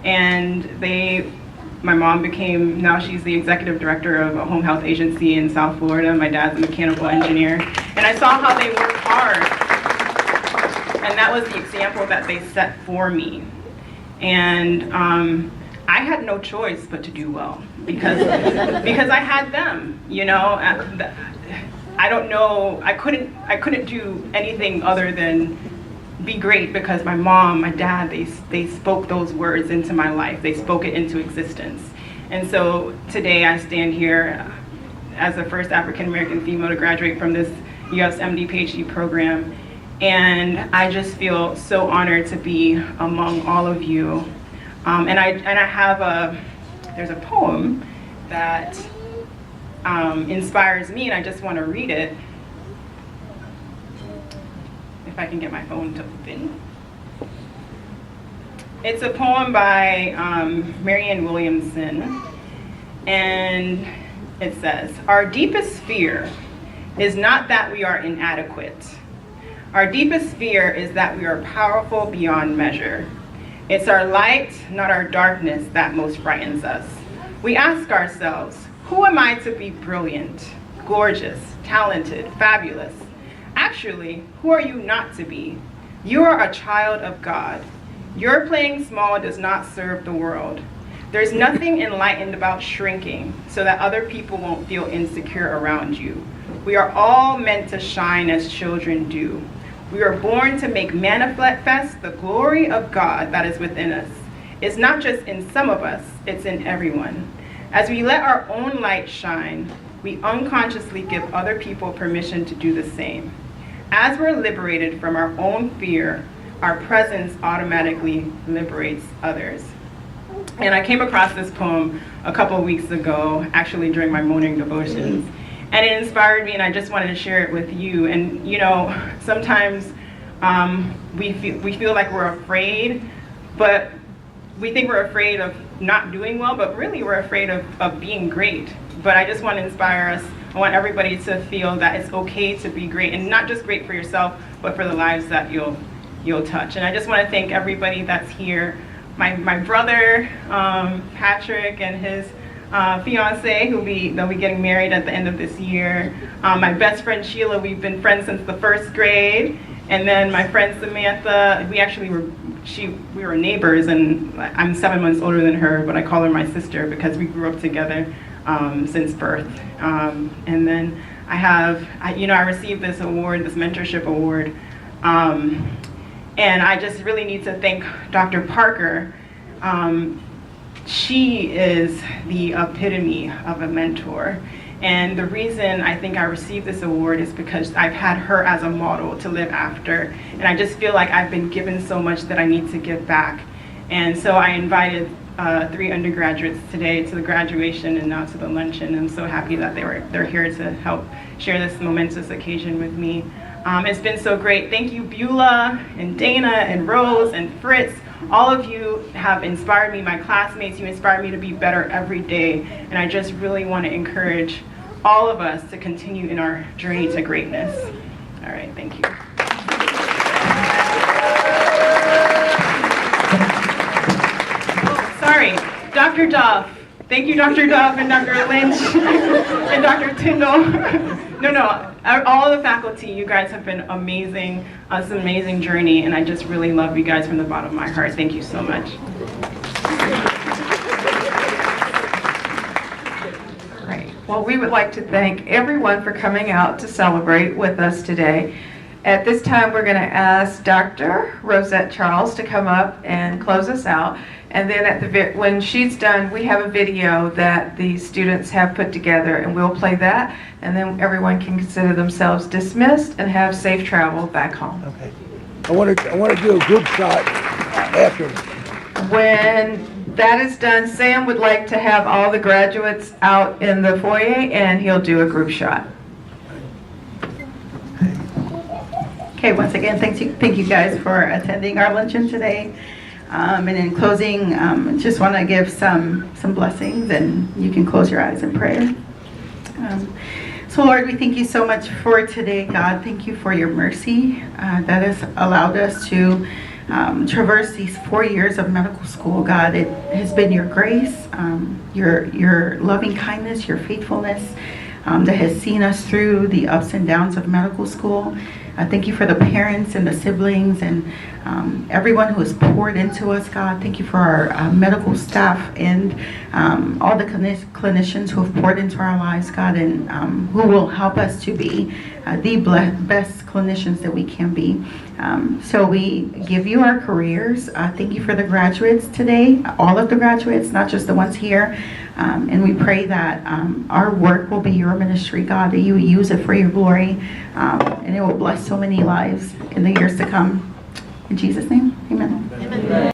And my mom became, now she's the executive director of a home health agency in South Florida. My dad's a mechanical engineer. And I saw how they worked hard. And that was the example that they set for me. And I had no choice but to do well because I had them, you know. I don't know, I couldn't do anything other than be great because my mom, my dad, they spoke those words into my life. They spoke it into existence. And so today I stand here as the first African-American female to graduate from this USMD PhD program. And I just feel so honored to be among all of you. And I have there's a poem that inspires me, and I just want to read it. If I can get my phone to open. It's a poem by Marianne Williamson, and it says, "Our deepest fear is not that we are inadequate. Our deepest fear is that we are powerful beyond measure. It's our light, not our darkness, that most frightens us. We ask ourselves, who am I to be brilliant, gorgeous, talented, fabulous? Actually, who are you not to be? You are a child of God. Your playing small does not serve the world. There's nothing enlightened about shrinking so that other people won't feel insecure around you. We are all meant to shine as children do. We are born to make manifest the glory of God that is within us. It's not just in some of us, it's in everyone. As we let our own light shine, we unconsciously give other people permission to do the same. As we're liberated from our own fear, our presence automatically liberates others. And I came across this poem a couple of weeks ago, actually during my morning devotions. And it inspired me, and I just wanted to share it with you. And you know, sometimes we feel like we're afraid, but we think we're afraid of not doing well, but really we're afraid of being great. But I just want to inspire us. I want everybody to feel that it's okay to be great, and not just great for yourself, but for the lives that you'll touch. And I just want to thank everybody that's here. My brother, Patrick, and his fiance, they'll be getting married at the end of this year. My best friend Sheila, we've been friends since the 1st grade. And then my friend Samantha, we were neighbors, and I'm 7 months older than her, but I call her my sister because we grew up together since birth. And then I received this award, this mentorship award. And I just really need to thank Dr. Parker. She is the epitome of a mentor. And the reason I think I received this award is because I've had her as a model to live after. And I just feel like I've been given so much that I need to give back. And so I invited 3 undergraduates today to the graduation and now to the luncheon. I'm so happy that they're here to help share this momentous occasion with me. It's been so great. Thank you, Beulah and Dana and Rose and Fritz. All of you have inspired me, my classmates. You inspire me to be better every day. And I just really want to encourage all of us to continue in our journey to greatness. All right, thank you. Sorry, Dr. Duff. Thank you, Dr. Duff and Dr. Lynch and Dr. Tyndall. No, all the faculty, you guys have been amazing. It's an amazing journey, and I just really love you guys from the bottom of my heart. Thank you so much. Great. Well, we would like to thank everyone for coming out to celebrate with us today. At this time, we're going to ask Dr. Rosette Charles to come up and close us out. And then when she's done, we have a video that the students have put together, and we'll play that. And then everyone can consider themselves dismissed and have safe travel back home. Okay. I want to do a group shot after. When that is done, Sam would like to have all the graduates out in the foyer, and he'll do a group shot. Okay, once again, thank you guys for attending our luncheon today. And in closing, just want to give some blessings, and you can close your eyes in prayer. So Lord, we thank you so much for today, God. Thank you for your mercy that has allowed us to traverse these 4 years of medical school, God. It has been your grace, your loving kindness, your faithfulness that has seen us through the ups and downs of medical school. Thank you for the parents and the siblings and everyone who has poured into us, God. Thank you for our medical staff and all the clinicians who have poured into our lives, God, and who will help us to be the best clinicians that we can be. So we give you our careers. Thank you for the graduates today, all of the graduates, not just the ones here. And we pray that our work will be your ministry, God, that you will use it for your glory, and it will bless so many lives in the years to come. In Jesus' name, amen. Amen.